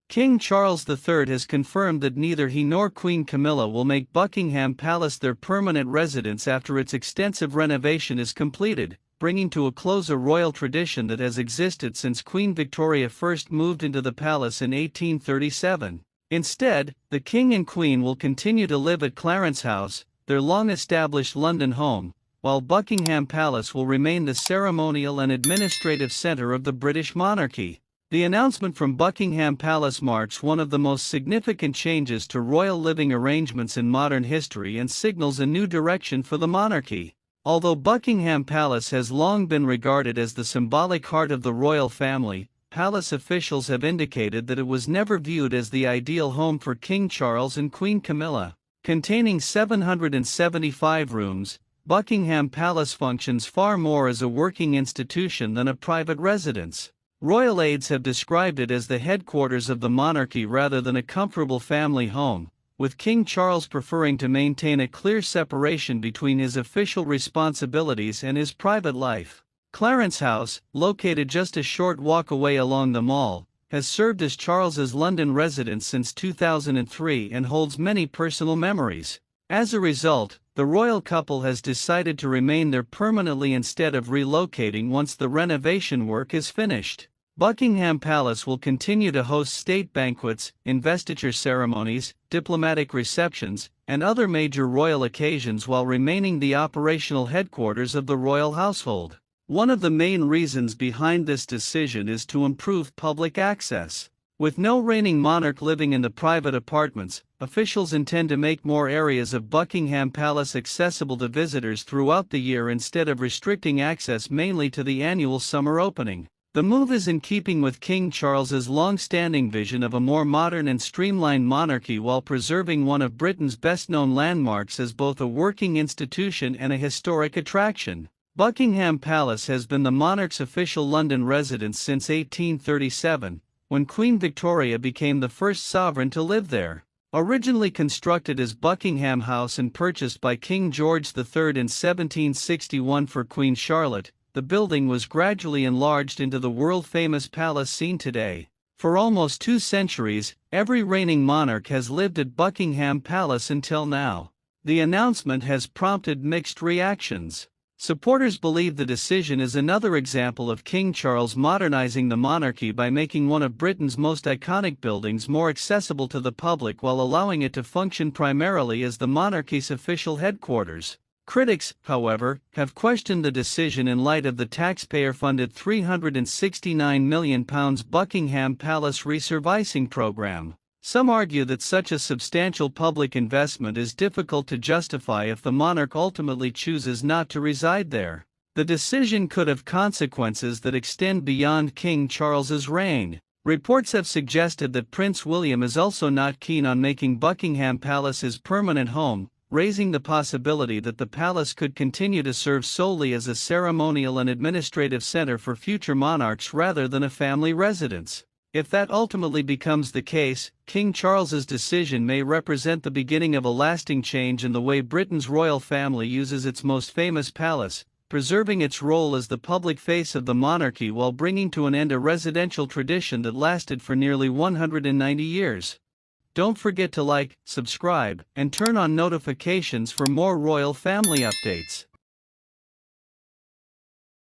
King Charles III has confirmed that neither he nor Queen Camilla will make Buckingham Palace their permanent residence after its extensive renovation is completed, bringing to a close a royal tradition that has existed since Queen Victoria first moved into the palace in 1837. Instead, the King and Queen will continue to live at Clarence House, their long-established London home, while Buckingham Palace will remain the ceremonial and administrative centre of the British monarchy. The announcement from Buckingham Palace marks one of the most significant changes to royal living arrangements in modern history and signals a new direction for the monarchy. Although Buckingham Palace has long been regarded as the symbolic heart of the royal family, palace officials have indicated that it was never viewed as the ideal home for King Charles and Queen Camilla. Containing 775 rooms, Buckingham Palace functions far more as a working institution than a private residence. Royal aides have described it as the headquarters of the monarchy rather than a comfortable family home, with King Charles preferring to maintain a clear separation between his official responsibilities and his private life. Clarence House, located just a short walk away along the Mall, has served as Charles's London residence since 2003 and holds many personal memories. As a result, the royal couple has decided to remain there permanently instead of relocating once the renovation work is finished. Buckingham Palace will continue to host state banquets, investiture ceremonies, diplomatic receptions, and other major royal occasions while remaining the operational headquarters of the royal household. One of the main reasons behind this decision is to improve public access. With no reigning monarch living in the private apartments, officials intend to make more areas of Buckingham Palace accessible to visitors throughout the year instead of restricting access mainly to the annual summer opening. The move is in keeping with King Charles's long-standing vision of a more modern and streamlined monarchy while preserving one of Britain's best-known landmarks as both a working institution and a historic attraction. Buckingham Palace has been the monarch's official London residence since 1837, when Queen Victoria became the first sovereign to live there. Originally constructed as Buckingham House and purchased by King George III in 1761 for Queen Charlotte, the building was gradually enlarged into the world-famous palace seen today. For almost 2 centuries, every reigning monarch has lived at Buckingham Palace until now. The announcement has prompted mixed reactions. Supporters believe the decision is another example of King Charles modernizing the monarchy by making one of Britain's most iconic buildings more accessible to the public while allowing it to function primarily as the monarchy's official headquarters. Critics, however, have questioned the decision in light of the taxpayer-funded £369 million Buckingham Palace resurfacing program. Some argue that such a substantial public investment is difficult to justify if the monarch ultimately chooses not to reside there. The decision could have consequences that extend beyond King Charles's reign. Reports have suggested that Prince William is also not keen on making Buckingham Palace his permanent home, raising the possibility that the palace could continue to serve solely as a ceremonial and administrative center for future monarchs rather than a family residence. If that ultimately becomes the case, King Charles's decision may represent the beginning of a lasting change in the way Britain's royal family uses its most famous palace, preserving its role as the public face of the monarchy while bringing to an end a residential tradition that lasted for nearly 190 years. Don't forget to like, subscribe, and turn on notifications for more royal family updates.